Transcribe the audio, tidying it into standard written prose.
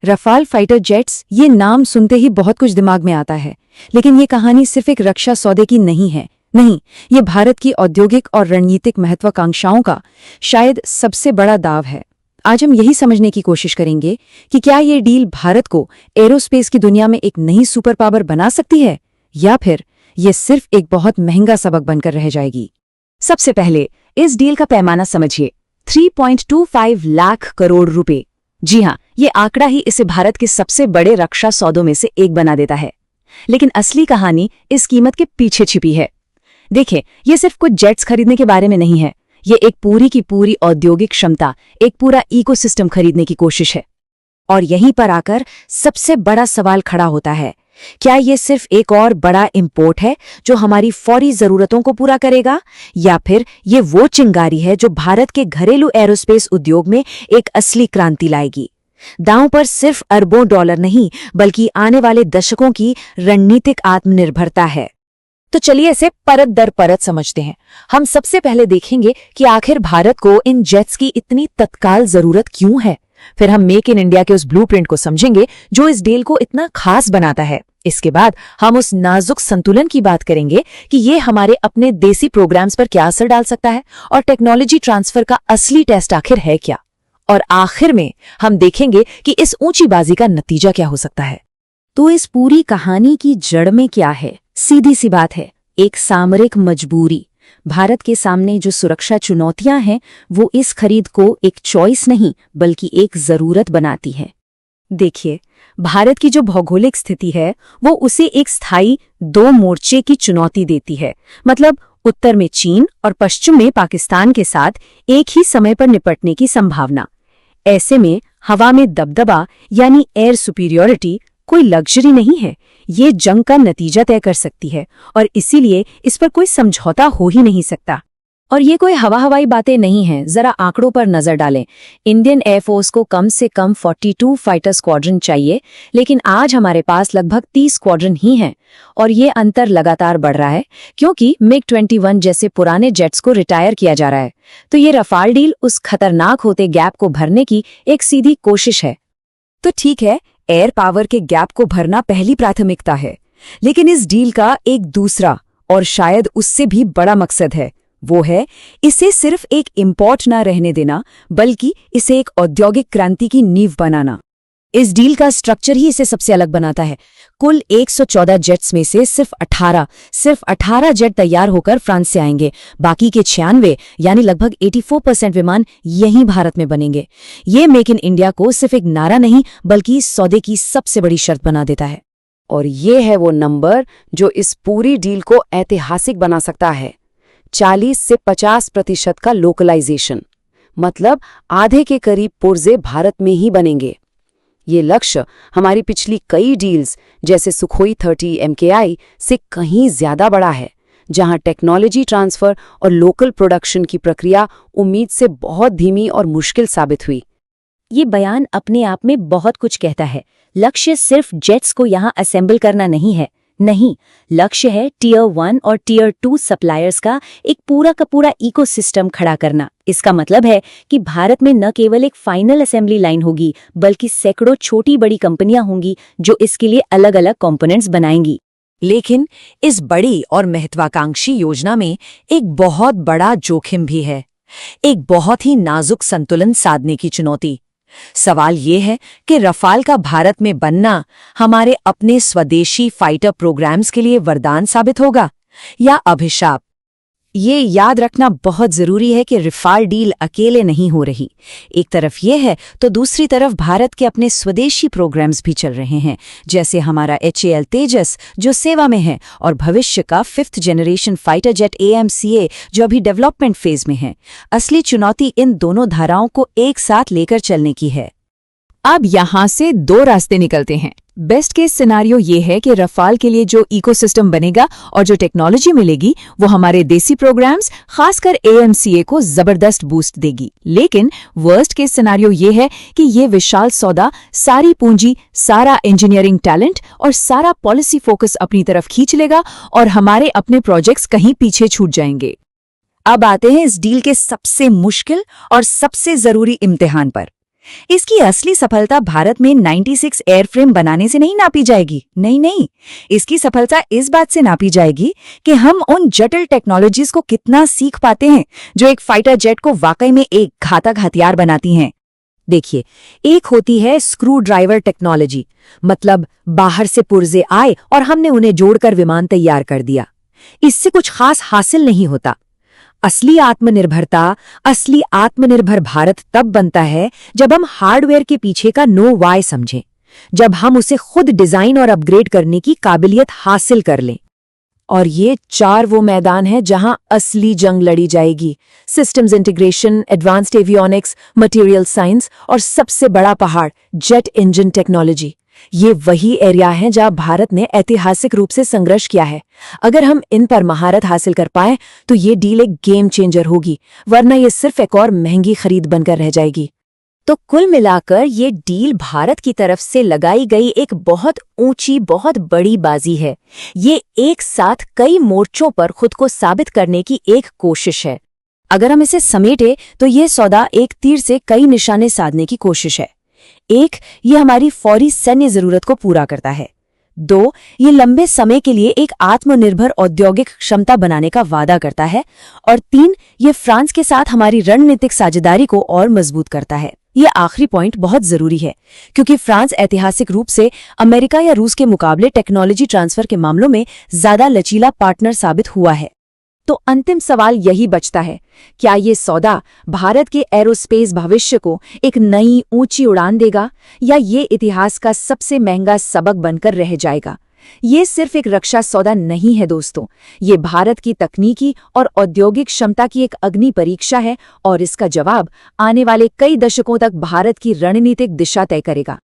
Rafale fighter jets, ये नाम सुनते ही बहुत कुछ दिमाग में आता है, लेकिन ये कहानी सिर्फ एक रक्षा सौदे की नहीं है। नहीं, ये भारत की औद्योगिक और रणनीतिक महत्वाकांक्षाओं का शायद सबसे बड़ा दाव है। आज हम यही समझने की कोशिश करेंगे कि क्या ये डील भारत को एरोस्पेस की दुनिया में एक नई सुपर पावर बना सकती है, या फिर ये सिर्फ एक बहुत महंगा सबक बनकर रह जाएगी। सबसे पहले इस डील का पैमाना समझिए, 3.25 लाख करोड़ रुपए। जी हाँ, ये आंकड़ा ही इसे भारत के सबसे बड़े रक्षा सौदों में से एक बना देता है। लेकिन असली कहानी इस कीमत के पीछे छिपी है। देखिए, ये सिर्फ कुछ जेट्स खरीदने के बारे में नहीं है, ये एक पूरी की पूरी औद्योगिक क्षमता, एक पूरा इकोसिस्टम खरीदने की कोशिश है। और यहीं पर आकर सबसे बड़ा सवाल खड़ा होता है, क्या ये सिर्फ एक और बड़ा इंपोर्ट है जो हमारी फौरी जरूरतों को पूरा करेगा, या फिर ये वो चिंगारी है जो भारत के घरेलू एरोस्पेस उद्योग में एक असली क्रांति लाएगी। दांव पर सिर्फ अरबों डॉलर नहीं, बल्कि आने वाले दशकों की रणनीतिक आत्मनिर्भरता है। तो चलिए इसे परत दर परत समझते हैं। हम सबसे पहले देखेंगे कि आखिर भारत को इन जेट्स की इतनी तत्काल जरूरत क्यों है। फिर हम मेक इन इंडिया के उस ब्लूप्रिंट को समझेंगे जो इस डील को इतना खास बनाता है। इसके बाद हम उस नाजुक संतुलन की बात करेंगे कि ये हमारे अपने देसी प्रोग्राम्स पर क्या असर डाल सकता है, और टेक्नोलॉजी ट्रांसफर का असली टेस्ट आखिर है क्या। और आखिर में हम देखेंगे कि इस ऊंची बाजी का नतीजा क्या हो सकता है। तो इस पूरी कहानी की जड़ में क्या है? सीधी सी बात है, एक सामरिक मजबूरी। भारत के सामने जो सुरक्षा चुनौतियां हैं, वो इस खरीद को एक चॉइस नहीं बल्कि एक जरूरत बनाती हैं। देखिए, भारत की जो भौगोलिक स्थिति है वो उसे एक स्थायी दो मोर्चे की चुनौती देती है। मतलब उत्तर में चीन और पश्चिम में पाकिस्तान के साथ एक ही समय पर निपटने की संभावना। ऐसे में हवा में दबदबा यानी एयर सुपीरियॉरिटी कोई लग्जरी नहीं है, ये जंग का नतीजा तय कर सकती है, और इसीलिए इस पर कोई समझौता हो ही नहीं सकता। और ये कोई हवाई बातें नहीं हैं, जरा आंकड़ों पर नजर डालें। इंडियन एयरफोर्स को कम से कम 42 फाइटर स्क्वाड्रन चाहिए, लेकिन आज हमारे पास लगभग 30 स्क्वाड्रन ही हैं। और ये अंतर लगातार बढ़ रहा है क्योंकि MiG-21 जैसे पुराने जेट्स को रिटायर किया जा रहा है। तो ये रफाल डील उस खतरनाक होते गैप को भरने की एक सीधी कोशिश है। तो ठीक है, एयर पावर के गैप को भरना पहली प्राथमिकता है, लेकिन इस डील का एक दूसरा और शायद उससे भी बड़ा मकसद है। वो है इसे सिर्फ एक इंपोर्ट ना रहने देना, बल्कि इसे एक औद्योगिक क्रांति की नींव बनाना। इस डील का स्ट्रक्चर ही इसे सबसे अलग बनाता है। कुल 114 जेट्स में से सिर्फ 18 जेट तैयार होकर फ्रांस से आएंगे। बाकी के 96 यानी लगभग 84% विमान यहीं भारत में बनेंगे। ये मेक इन इंडिया को सिर्फ एक नारा नहीं बल्कि इस सौदे की सबसे बड़ी शर्त बना देता है। और ये है वो नंबर जो इस पूरी डील को ऐतिहासिक बना सकता है। 40 से 50% का लोकलाइजेशन, मतलब आधे के करीब पुर्जे भारत में ही बनेंगे। ये लक्ष्य हमारी पिछली कई डील्स जैसे सुखोई 30 MKI से कहीं ज्यादा बड़ा है, जहां टेक्नोलॉजी ट्रांसफर और लोकल प्रोडक्शन की प्रक्रिया उम्मीद से बहुत धीमी और मुश्किल साबित हुई। ये बयान अपने आप में बहुत कुछ कहता है। लक्ष्य सिर्फ जेट्स को यहाँ असेंबल करना नहीं है, नहीं, लक्ष्य है टियर 1 और टियर 2 सप्लायर्स का एक पूरा का पूरा इकोसिस्टम खड़ा करना। इसका मतलब है कि भारत में न केवल एक फाइनल असेंबली लाइन होगी, बल्कि सैकड़ों छोटी बड़ी कंपनियां होंगी जो इसके लिए अलग अलग कंपोनेंट्स बनाएंगी। लेकिन इस बड़ी और महत्वाकांक्षी योजना में एक बहुत बड़ा जोखिम भी है, एक बहुत ही नाजुक संतुलन साधने की चुनौती। सवाल ये है कि रफाल का भारत में बनना हमारे अपने स्वदेशी फाइटर प्रोग्राम्स के लिए वरदान साबित होगा या अभिशाप। ये याद रखना बहुत जरूरी है कि रफाल डील अकेले नहीं हो रही। एक तरफ ये है तो दूसरी तरफ भारत के अपने स्वदेशी प्रोग्राम्स भी चल रहे हैं, जैसे हमारा HAL तेजस जो सेवा में है, और भविष्य का 5th generation fighter jet AMCA जो अभी डेवलपमेंट फेज में है। असली चुनौती इन दोनों धाराओं को एक साथ लेकर चलने की है। अब यहाँ से दो रास्ते निकलते हैं। बेस्ट केस सिनारियो ये है कि रफाल के लिए जो इकोसिस्टम बनेगा और जो टेक्नोलॉजी मिलेगी वो हमारे देसी प्रोग्राम्स, खासकर AMCA को जबरदस्त बूस्ट देगी। लेकिन वर्स्ट केस सिनारियो ये है कि ये विशाल सौदा सारी पूंजी, सारा इंजीनियरिंग टैलेंट और सारा पॉलिसी फोकस अपनी तरफ खींच लेगा और हमारे अपने प्रोजेक्ट्स कहीं पीछे छूट जाएंगे। अब आते हैं इस डील के सबसे मुश्किल और सबसे जरूरी इम्तिहान पर। इसकी असली सफलता भारत में 96 एयरफ्रेम बनाने से नहीं नापी जाएगी। नहीं, इसकी सफलता इस बात से नापी जाएगी कि हम उन जटिल टेक्नोलॉजीज को कितना सीख पाते हैं जो एक फाइटर जेट को वाकई में एक घातक हथियार बनाती हैं। देखिए, एक होती है स्क्रू ड्राइवर टेक्नोलॉजी, मतलब बाहर से पुर्जे आए और हमने उन्हें जोड़कर विमान तैयार कर दिया। इससे कुछ खास हासिल नहीं होता। असली आत्मनिर्भर भारत तब बनता है जब हम हार्डवेयर के पीछे का नो वाई समझें, जब हम उसे खुद डिजाइन और अपग्रेड करने की काबिलियत हासिल कर लें। और ये 4 वो मैदान हैं जहां असली जंग लड़ी जाएगी: systems integration, advanced avionics, material science और सबसे बड़ा पहाड़, जेट इंजन टेक्नोलॉजी। ये वही एरिया हैं जहां भारत ने ऐतिहासिक रूप से संघर्ष किया है। अगर हम इन पर महारत हासिल कर पाएं तो ये डील एक गेम चेंजर होगी, वरना ये सिर्फ एक और महंगी खरीद बनकर रह जाएगी। तो कुल मिलाकर ये डील भारत की तरफ से लगाई गई एक बहुत ऊंची, बहुत बड़ी बाजी है। ये एक साथ कई मोर्चों पर खुद को साबित करने की एक कोशिश है। अगर हम इसे समेटे तो ये सौदा एक तीर से कई निशाने साधने की कोशिश है। 1, ये हमारी फौरी सैन्य जरूरत को पूरा करता है। 2, ये लंबे समय के लिए एक आत्मनिर्भर औद्योगिक क्षमता बनाने का वादा करता है। और 3, ये फ्रांस के साथ हमारी रणनीतिक साझेदारी को और मजबूत करता है। ये आखिरी पॉइंट बहुत जरूरी है, क्योंकि फ्रांस ऐतिहासिक रूप से अमेरिका या रूस के मुकाबले टेक्नोलॉजी ट्रांसफर के मामलों में ज्यादा लचीला पार्टनर साबित हुआ है। तो अंतिम सवाल यही बचता है, क्या ये सौदा भारत के एरोस्पेस भविष्य को एक नई ऊंची उड़ान देगा, या ये इतिहास का सबसे महंगा सबक बनकर रह जाएगा? ये सिर्फ एक रक्षा सौदा नहीं है दोस्तों, ये भारत की तकनीकी और औद्योगिक क्षमता की एक अग्नि परीक्षा है, और इसका जवाब आने वाले कई दशकों तक भारत की रणनीतिक दिशा तय करेगा।